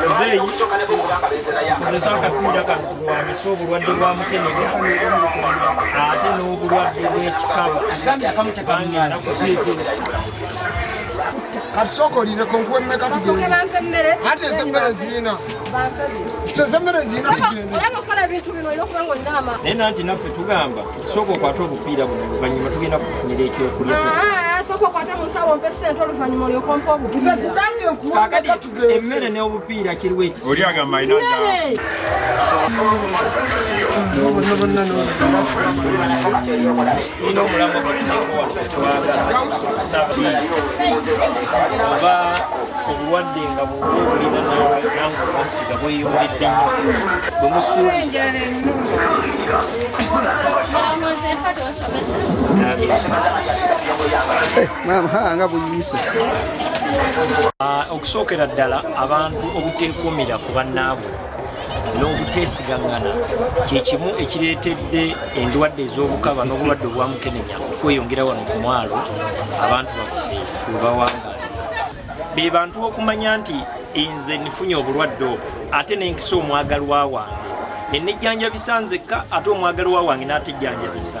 Muzeeyi kozesa akapiira kano kulwanyisa obulwadde bwa mukenenya ate n'obulwadde bw'ekikaba ennaku ziigulu kati sooka olineko nkuwemmeka tugenda ate ez'emmere ziina tezemmere ziina naye nanti naffe tugamba sooka okwate obupiira buno oluvannyuma tugenda kufunira ekyokulya emmere n'obupiira kiriwo ekisi oli agamba alina ddala tulina omulamu oba obulwadde nga bwobulina nange obwasiga bweyongedde nnyo bwe musuubira okusookera ddala abantu obuteekumira ku bannaabwe n'obuteesigangana kyekimu ekireetedde endwadde ez'obukaba n'obulwadde obwa mukenenya okweyongera wano ku mwalo abantu baffe we bawangaala be bantu okumanya nti nze nifunye obulwadde obwo ate nenkisa omwagalwa wange nenejjanjabisa nzekka ate omwagalwa wange n'atejjanjabisa